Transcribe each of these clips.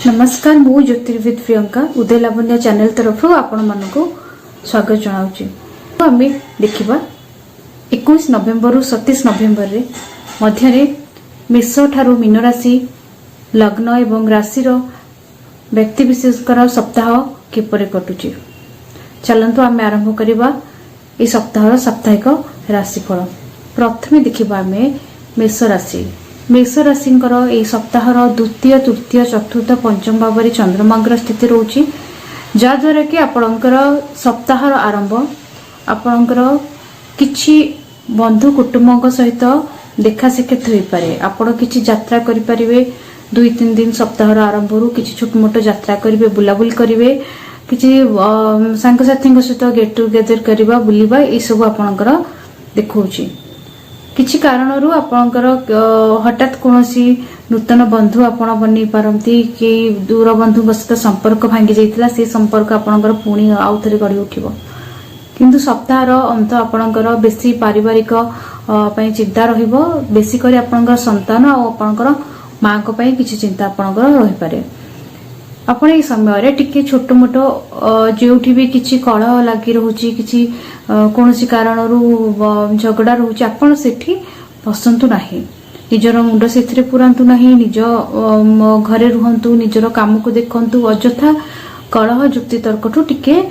नमस्कार मु ज्योतिर्विद प्रियंका उदय लावण्य चैनल तरफ आपण मानक स्वागत जनाऊँ। आम देखा 21 नवेम्बर 27 नवेम्बर मध्य मेष ठारू मीन राशि लग्न एवं राशि व्यक्ति विशेषकर सप्ताह किपरि कटुची चलतु आम आरंभ करवा यह सप्ताह साप्ताहिक राशिफल। प्रथमे देखा आम मेष राशि यह सप्ताह द्वितीय तृतीय चतुर्थ पंचम भाव में चंद्रमांगर स्थिति रोची जहाद्वारा कि आपणकर सप्ताह आरंभ आपणकर किछि बंधु कुटुंब सहित देखा साक्षात हो पारे। आपण किछि यात्रा करें 2-3 दिन सप्ताह आरंभ किछि छोट मोट यात्रा करेंगे बुलाबुल करेंगे किछि सांगसाथी सहित गेट टुगेदर करवा बुलवा ये सब आपणकर देखौछि। किछि कारणरू आपणकर हठात कोनोसी नूतन बंधु आपण बनी पारंती कि दूर बंधु सहित संपर्क भांगी जाइतिला से संपर्क आपणकर पुणी आउ थरे गढ़ी उठिबो। किंतु सप्ताहर अंत आपणकर बेसी पारिवारिक पई चिंता रहिबो। बेसी करी आपणकर संतान और आपणकर मां को पई किछि चिंता आपणकर रहि पारे। आपण ए समय रे टिके छोट मोट जेउठी भी किछि कलह लागि रहउची किछि कोनोसी कारणरू झगड़ा रहउची आपण सेठी पसंतु नाही। निजर मुंड सेथिरे पुरांतु नाही। निज घरे रुहंतु निजर काम को देखंतु अजथा कलह जुक्ति तर्कठु टिके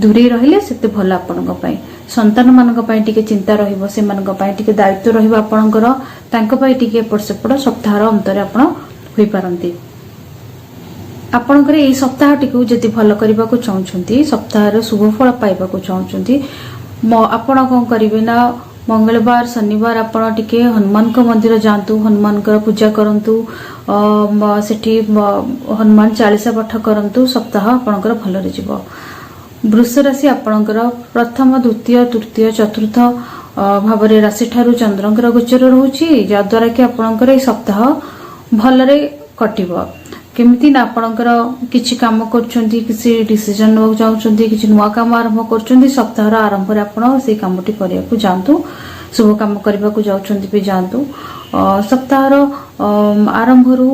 दूरे रहिले सेते भल आपनक पई। संतान मानक पई टिके चिंता रहिबो से मानक पई टिके दायित्व रहिबो आपनकर तांको पई टिके एपट सेपट सप्ताहर अंतरे आपण होई पारंती। आपणकर यही सप्ताह टी जदि भल करने को चाहते सप्ताह शुभ फल पाइबा चाहते आपण कौन करेंगे ना मंगलवार शनिवार आपण टिके हनुमान मंदिर जातु हनुमान पूजा करंतु सेठी हनुमान चालीसा पाठ करंतु सप्ताह आपणकर भल रे जीवो। वृष राशि आपणकर प्रथम द्वितीय तृतीय चतुर्थ भाव राशि ठारू चंद्रंकर गोचर रोची जद्वारा कि आपणकर यह सप्ताह भलरे कटिबो। केमिति ना आपणकर किछि काम करछंती किछि डिसीजन न चाहछंती किछि नुवा काम आरंभ करछंती सप्ताहर आरंभ रे आपण से कामटी करिया को जानतु शुभ काम करबा को जाउछंती भी जानतु। सप्ताहर आरंभ रु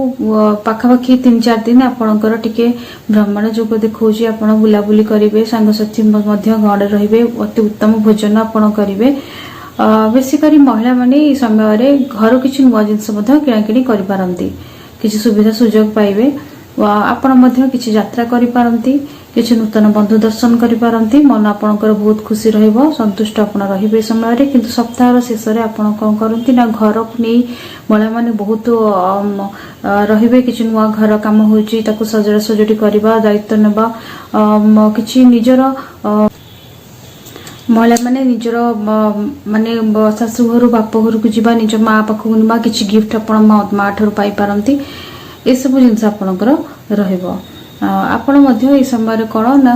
पाखापाखि 3-4 दिन आपणकर टिके भ्रमण जोग देखौछि। आपण बुलाबुली करिवे संगसाथी मध्य गणे रहिबे अति उत्तम भोजन आपण करिवे। बेसी करी महिला माने ई समय रे घर किछि नुवा जिंस मध्य किणा किणी करि पारंती किसी सुविधा सुजोग पाइबे। आपण मध्य किसी यात्रा करि पारंती किसी नूतन बंधु दर्शन करि पारंती मन आपणकर बहुत खुशी रहइबो संतुष्ट आपण रहिबे समय रे। किंतु सप्ताहर शेष रे आपण कोन करंती ना घर को नै महिला माने बहुत रहिबे किछि नुवा घर काम होउची ताकू सजड़ा सजड़ी करबा दायित्व नेबा किछि निजर महिला माने निजर माने शाशु घर बाप घर को जीवा निज माँ पाखक नुमा किछि गिफ्ट आपण माँ ठार पाई पारंती ए सब जिनस आपणकर रहिबो। आपण मध्य ए समय कौन ना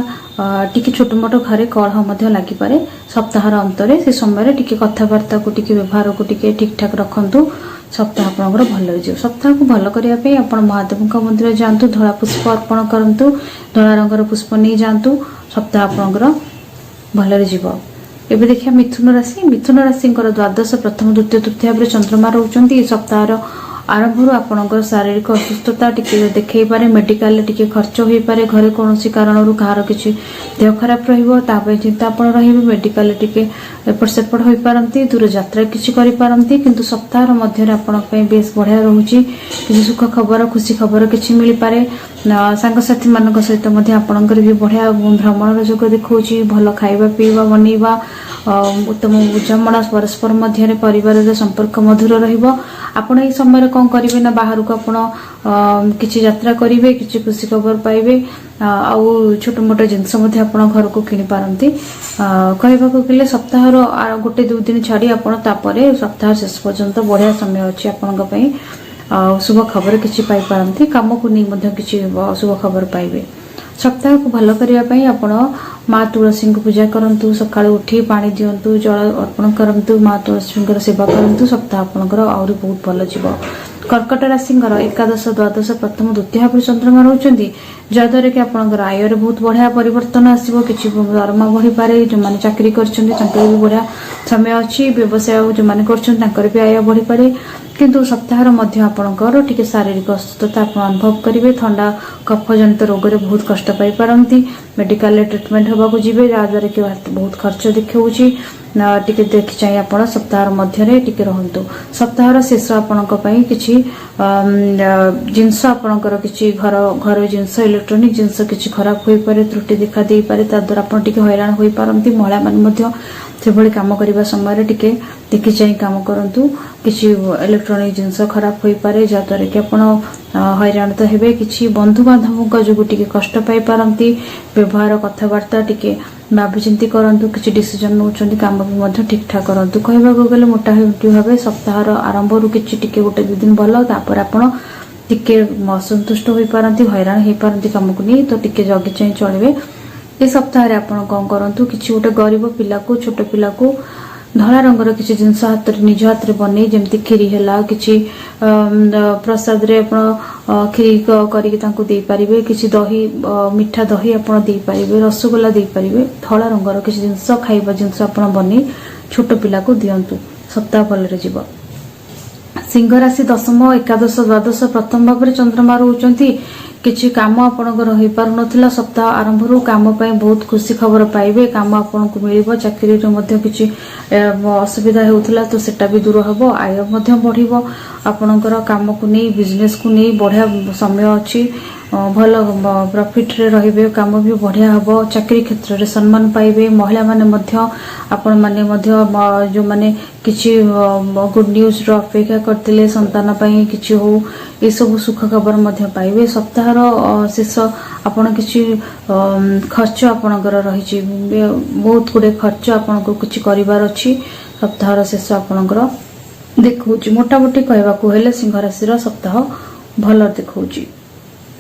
टिके छोट मोट घरे कलह मध्य लागि पारे सप्ताहर अंतरे से समय टिके कथबार्ता को टिके व्यवहार को टिके ठीक ठाक रखंतु सप्ताह आपणकर भल रहिजो। सप्ताह को भल करिया पे आपण महादेव मंदिर जांतु धला पुष्प अर्पण करंतु धला रंगर पुष्प नै जांतु सप्ताह आपणकर भल जीव। एबे देखिया मिथुन राशि द्वादश प्रथम द्वितीय तृतीय भाव चंद्रमा रोचंती सप्ताह आरंभ आपणकर शारीरिक असुस्थता टिके देखै पारे मेडिकल टिके खर्च होई पारे घरे कोनोसी कारणरू कहार किछि देह खराब रहिबो तापय चिंता आपण रहिबे मेडिकल टिके एपट सेपट होई पारंती दूर यात्रा किछि करि पारंती। किंतु सप्ताह मध्य आपण पय बेस बढ़िया रहउची किछि सुख खबर खुशी खबर किछि मिली पारे। सांगसाथी मानक सहित मध्य आपणकर भी बढ़िया भ्रमण जोग देखौची भल खाइबा पीवा बनेबा उत्तम बुझामणा परस्पर मध्य परिवार संपर्क मधुर रहिबो। आपण ए समय कौन करेंगे ना बाहर को आपण किछि यात्रा करेंगे किछि खुशी खबर पाइबे आउ छोट मोट जिनस आपण घर को किनि पारंती। कहबा को गले सप्ताह गोटे 2 दिन छाड़ी आपण तापरे सप्ताह शेष पर्यंत बढ़िया समय अछि आपनक पई शुभ खबर किछि पाई पारंती काम को नै मध्य किछि शुभ खबर पाइबे। सप्ताह को भल करने आपण माँ तुलसी को पूजा करंतु सकाळ उठी पानी दियंतु जल अर्पण करंतु माँ तुलसी सेवा करंतु सप्ताह आपणकर आउरी बहुत भल जीव। कर्कट राशि एकादश द्वादश प्रथम द्वितीय भाव चंद्रमा रोचंती जद्वारा कि आपणकर आय रे बहुत बढ़िया परिवर्तन आसीबो किछि दरमा बढ़ी पारे। जो माने चाकरी करछन्ती तांकर भी बढ़िया समय अछि व्यवसाय जो माने करछन तांकर भी आय बढ़ी पारे। किंतु सप्ताहर मध्य आपणकर टिके शारीरिक असुस्थता आपण अनुभव करेंगे। थंडा कफ जनित रोग रे बहुत कष्ट पाई पारंती। मेडिकल ट्रीटमेंट होबाकू जीवे जहाँद्वारा कि बहुत खर्च देखाऊँगी। टिके देखि चाहिए आपण सप्ताहर मध्य टिके रहंतु। सप्ताहर शेष आपणक पई किछि जिनस आपणकर किछि घर जिनस इलेक्ट्रोनिक जिनस किछि खराब होई पारे, त्रुटि देखा दे पारे, ता द्वारा आपण टिके हैरान होई पारंती। महिला मान मध्य से भली काम करबा समय टिके देखि चाहिए काम करंतु। किछि इलेक्ट्रोनिक जिनस खराब होई पारे जहाँद्वारा कि आपण हैरान तो हेबे। किछि बंधु बांधवक जो टिके कष्ट पाई पारंती। व्यवहार कथबार्ता टिके भावी चिंती करंतु। किछि डिसीजन नउचंती काम भी मध्य ठीक ठाक करंतु। कहबाको गेले मोटामोटी भाबे सप्ताहर आरंभ रु किछि टिके गोटे दु दिन भलो, तापर आपण टिके असंतुष्ट होई पारंती, हैरान होई पारंती काम को नहीं। तो टिके जगी चाहि चलबे। ए सप्ताह रे आपण कोन करंतु, किछि गोटे गरीब पिला को छोट पिला को धला रंगर किछि जिनस हाथ रे निज हाथ रे बनै, जेमति खीरी हैला, किछि प्रसाद रे आपण खीरी करिके तांको दे परिबे। किछि दही मिठा दही आपण दे परिबे, रसगोल्ला दे परिबे। धला रंगर किछि जिनस खाइबा जिनस आपण बनै छोट पिला को दियंतु। सप्ताह भल रे जीव। सिंह राशि दशम एकादश द्वादश प्रथम भाव में चंद्रमा रोचंती। किछि काम आपणकर हो पारु नथिला, सप्ताह आरंभ रु काम पय बहुत खुशी खबर पाइबे। काम आपनको मिलिबो। चाकरी रे मध्ये किछि असुविधा हेउथिला तो सेटा भी दूर हबो। आय मध्ये बढ़िबो। आपणकर काम को नै बिजनेस को नै बढ़िया समय अछि। भल प्रॉफिट रे रहिबे। काम भी बढ़िया हबो। चाकरी क्षेत्र रे सम्मान पाइबे। महिला माने मध्ये आपण माने मध्ये जो माने किछि गुड न्यूज रो अपेक्षा करथिले संतान पय किछि हो, ए सब सुख खबर मध्ये पाइबे। सप्ताहर शेष आपण किछि खर्च आपणकर रहिछि। बहुत गुडे खर्च आपनको किछि करिवार अछि। सप्ताहर शेष आपणकर देखौछि। मोटामोटी कहबाकू हेले सिंह राशि रो सप्ताह भल देखौछि।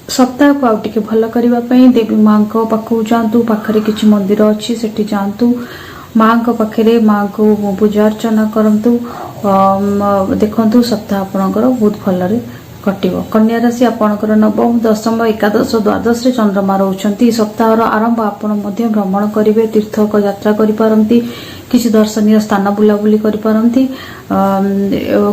सप्ताह को आउ टिके भल करबा पई देवी मां को पाखु जांतु। पाखरे किछि मंदिर अछि सेठी जांतु। मां को पाखरे मां को पूजा अर्चना करंतु। देखंतु सप्ताह आपणकर बहुत भल रे कटिबो। कन्या राशि आपणकर नवम दशम एकादश द्वादश रे चंद्रमा रहउछंती। सप्ताहर आरंभ आपण मध्ये भ्रमण करिवे, तीर्थ को यात्रा करि पारंती। किछि दर्शनीय स्थान बुलाबुली करि पारंती।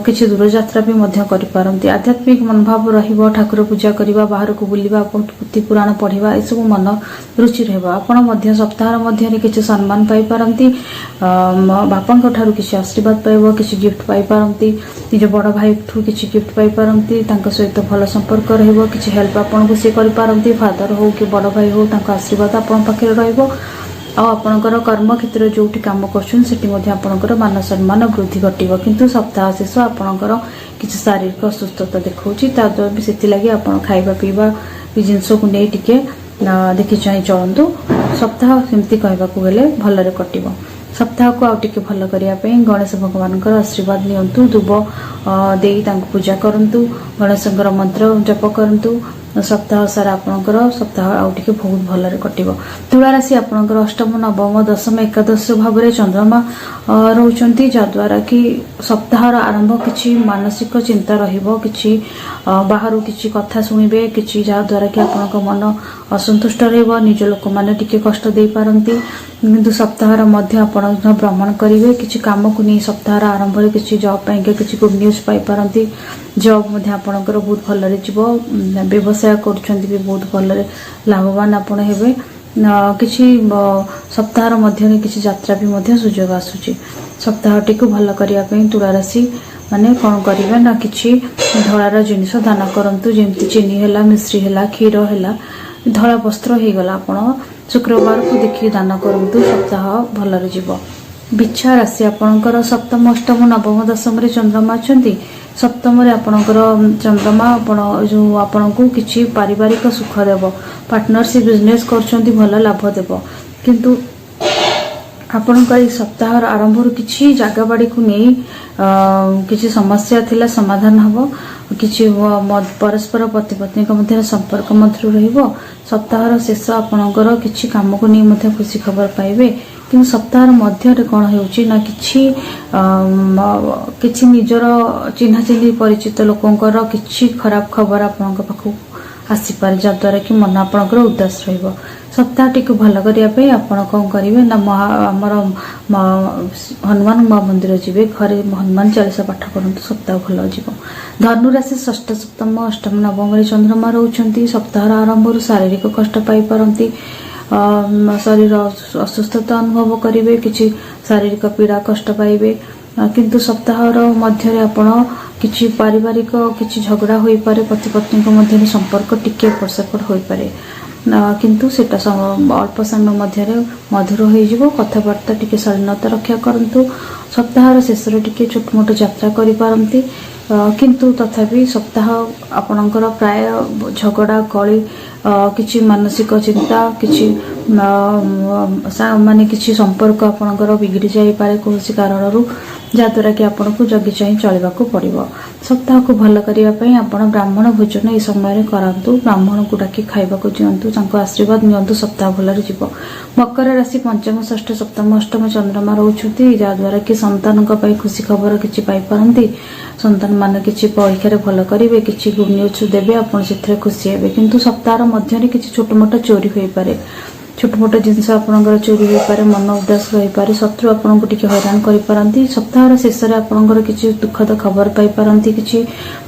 किछि दूर यात्रा भी मध्य करि पारंती। आध्यात्मिक मनोभाव रहिबो। ठाकुर पूजा करिबा, बाहर को बुलिबा, पुथि पुराण पढ़िबा, ए सब मन रुचि रहबा। आपण मध्य सप्ताहर मध्य रे किछि सम्मान पाई पारंती। बापांक ठारू किछि आशीर्वाद पाइबो। किछि गिफ्ट पाई पारंती। निज बड़ भाई ठू किछि गिफ्ट पाई पारंती। तांका सहित भल संपर्क रहबो। किछि हेल्प आपण को से करि पारंती। फादर हो कि बड़ भाई हो तांका आशीर्वाद आपण पाखरे रहबो। आपणकर कर्म क्षेत्र जो काम करछन सेठी मध्ये आपणकर मान सम्मान वृद्धि घटिबो। किंतु सप्ताह शेष आपणकर किछि शारीरिक असुस्थता देखौछि। ता द्वारा भी सेति लागि आपण खाइबा पीबा ई जिंस को नै टिके देखि चाहि चलंतु। सप्ताह सेमति कहबाकू गेले भल रे कटिबो। सप्ताह को आउ टिके भल करिया पई गणेश भगवानकर आशीर्वाद नियंतु। दुब देई तांको पूजा करंतु। गणेशଙ୍କର मंत्र जप करंतु। सप्ताह सारा आपणकर सप्ताह आउ टिके बहुत भल रे कटिबो। तुला राशि आपणकर अष्टम नवम दशम एकादश भाव रे चंद्रमा रहउचंती, जा द्वारा कि सप्ताहर आरंभ किछि मानसिक चिंता रहिबो। किछि बाहरु किछि कथा सुनिबे, किछि जा द्वारा कि आपणक मन असंतुष्ट रहइबो। निज लोक माने टिके कष्ट देई पारंती। किंतु सप्ताहर मध्य आपण भ्रमण करिवे। किछि काम को नै सप्ताहर आरंभ रे किछि जॉब पय के किछि गुड न्यूज पाई पारंती। जॉब मध्य आपणकर बहुत भल रे जीवो। व्यवसाय करछंती भी बहुत भल रे लाभवान आपण हेबे। किछि सप्ताहर मध्य रे किछि यात्रा भी मध्य सुयोग आसुची। सप्ताह टिकु भल करिया पय तुला राशि माने कोन करिवे ना किछि धଳାର जिनिस दान करंतु। जेमति चीनी हैला, मिश्री हैला, क्षीर हैला, धଳा वस्त्र हे गला आपण शुक्रवार को देखि दान करंतु। सप्ताह भल रे जीवो। बिच्छा राशि आपणकर सप्तम अष्टम नवम दशम रे चंद्रमा अछंती। सप्तम रे आपणकर चंद्रमा आपण जो आपनको किछि पारिवारिक सुख देबो। पार्टनरशिप बिजनेस करछंती भल लाभ देबो। किंतु आपणकर सप्ताहर आरंभ रु किछि जागा बाड़ी को नै किछि समस्या थिला समाधान हबो। किछि परस्पर पति पत्नी के मध्य संपर्क मधुर रहिबो। सप्ताहर शेष आपणकर किछि काम को नै मध्य खुशी खबर पाइबे। कि सप्ताहर मध्य रे कोन हेउची ना किछि निजर चिन्हा चिन्ही परिचित लोकंकर किछि खराब खबर आपनक पाखु आसीपारे जद्वारा कि मन आपणकर उदास रहिबो। सप्ताहटी को भल करने आपण कौन करेंगे ना आमर हनुमान मंदिर जी घरे हनुमान चालीसा पाठ करूँ सप्ताह भल जीव। धनु राशि षष्ठ सप्तम अष्टम नवम चंद्रमा रोचंती सप्ताह आरंभ शारीरिक कष्ट पाई पारंती शरीर असुस्थता अनुभव करेंगे किसी शारीरिक पीड़ा कष्ट पाइबे किंतु सप्ताह मध्य आपण किसी पारिवारिक किसी झगड़ा हो पारे पति पत्नी मध्य संपर्क टिके एपट सेपट हो पारे किंतु सेटा अल्प समय मध्य मधुर हो कथबार्ता टिके शालीनता रक्षा करंतु सप्ताह शेष टिके छोट मोट यात्रा करि पारंती किंतु तथापि सप्ताह आपणकर प्राय झगड़ा कली किसी मानसिक चिंता किसी माने किसी संपर्क आपणकर बिगड़ी जाई पारे कोसी कारणरू जहाँद्वारा कि आपन को जगी चाह चलवा पड़ो। सप्ताह को भल करने आपण ब्राह्मण भोजन ये समय करातु ब्राह्मण को डाकी खाइबा दिंतु आशीर्वाद नियंतु सप्ताह भलरे जीव। मकर राशि पंचम षष्ठ सप्तम अष्टम चंद्रमा रोचुती जहाँद्वारा कि संतान खुशी खबर किसी पाई संतान मान किसी परीक्षा भल करेंगे किसी गुड न्यूज देवे आपड़ से खुशी हे किंतु सप्ताह मध्य किसी छोट मोट चोरी हो पारे छोट मोट जिनस आपणकर चोरी हो पारे मन उदास रही पारे शत्रु आपन को टिके हैरान करि पारंती सप्ताह शेष में आपणकर किसी दुखद खबर पाई पारंती किसी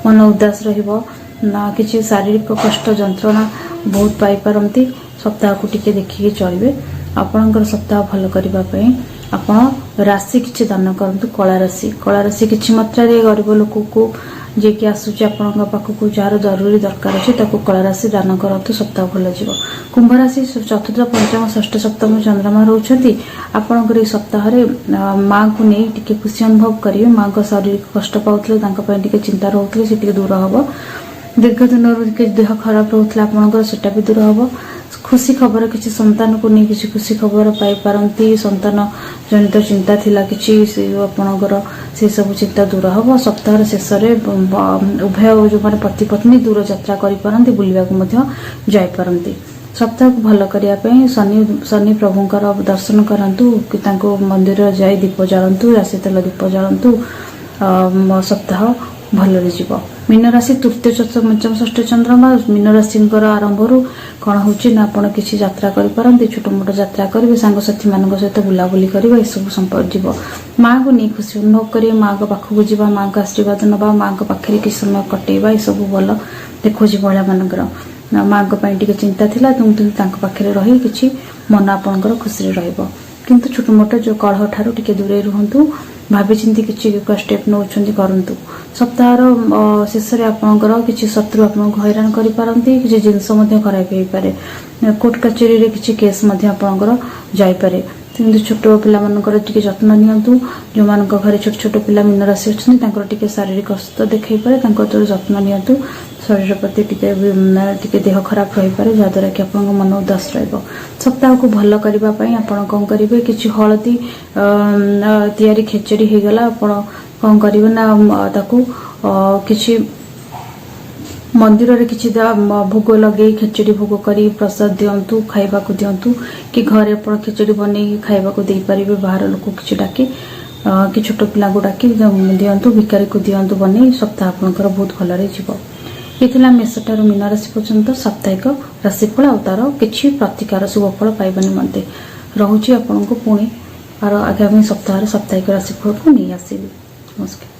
मन उदास रहिबो ना किसी शारीरिक कष्ट जंत्रणा बहुत पाई पारंती सप्ताह को टिके देखिए चलिए। आपणकर सप्ताह भल करबा पई आपण राशि किछि दान करंतु कला राशि किछि मात्रा रे गरीब लोक को जे कि आसुची आपणका पाखकु जार जरूरी दरकार अछि ताकू कला राशि दान करंतु सप्ताह भल जीव। कुंभ राशि चतुर्थ पंचम षष्ठ सप्तम चंद्रमा रोचंती आपणकर ए सप्ताह रे मां को नै टिके खुशी अनुभव करिवे मां को शारीरिक कष्ट पाउतले तांका पय टिके चिंता रहउतले से टिके दूर हबो दीर्घ दिन के देह खराब रोला आपणकर सेटा भी दूर हबो। खुशी खबर किसी संतान को नहीं किसी खुशी खबर पाई पारंती संतान जनित चिंता थिला किसी आपणकर से सब चिंता दूर हम। सप्ताह शेष उभय जो माने पति पत्नी दूर यात्रा करि पारंती बुलिबा को मध्य जाई पारंती। सप्ताह को भल करने शनि प्रभुंकर दर्शन करंतु कि तांको मंदिर जाई दीप जालंतु राशि तेल दीप जालंतु सप्ताह भल जीव। मीन राशि तृतीय चतुर्थ पंचम षष्ठ चंद्रमा मीन राशि आरंभ कौन होची ना आपण किसी यात्रा करि पारंती छोट मोट यात्रा करेंगे सांगसाथी मान सहित बुलाबुली करवा ये सब संपर्क जीव। माँ को नहीं खुशी अनुभव करेंगे माँ को पाखक जावा माँ को आशीर्वाद नवा माँ को पाखे किसी समय कटेवा ये सब भल देखुँ महिला मानकर माँ को टिके चिंता थिला तुम पाखे रही किसी मन आपणकर खुशी रहिबो किंतु छोट मोट जो कलह ठारू टिके दूरे रुहंतु भाभी चिंती किसी स्टेप नौचंदी करंतु। सप्ताह शेष में आपणकर किसी शत्रु आपको हैरान करि पारंती किसी जिनस खराब हो पारे कोर्ट कचेरी रे किसी केस आपणकर जाई पारे किंतु छोट पिलाମାନଙ୍କର ଟିକେ ଯତ୍ନ ନିଅନ୍ତୁ ଯୋଉମାନଙ୍କ ଘରେ ଛୋଟ ଛୋଟ ପିଲା मीन राशि ଅଛନ୍ତି ତାଙ୍କର ଟିକେ ଶାରୀରିକ ଅସୁସ୍ଥ ଦେଖାଇ ପାରେ ତାଙ୍କର ଯତ୍ନ ନିଅନ୍ତୁ शरीर प्रति टिके देह खराब रही पारे जहाँद्वारा कि आपन मन उदास रहिबो। सप्ताह को भल करबा पई आपन कोन करिवे किछि हळदी तयारी खेचड़ी हे गला आपन कोन करिवे ना ताकू किछि मंदिर रे किछि भोग लगे खेचड़ी भोग करी प्रसाद दियंतु खाइबा को दियंतु कि घरे पर खेचड़ी बनै खाइबा को दे परिबे बाहर लोक किछि डाके कि छोट पिला को डाके दियंतु भिकारी को दियंतु बनै सप्ताह आपनकर बहुत भल रे जीवो। ये मेषठार मीन राशि पर्यंत साप्ताहिक राशिफल और तार किसी प्रतिकार शुभफल पाइबा निमंते रोचे आपन को पुणी आगामी सप्ताह साप्ताहिक राशिफल को नहीं आसबि। नमस्कार।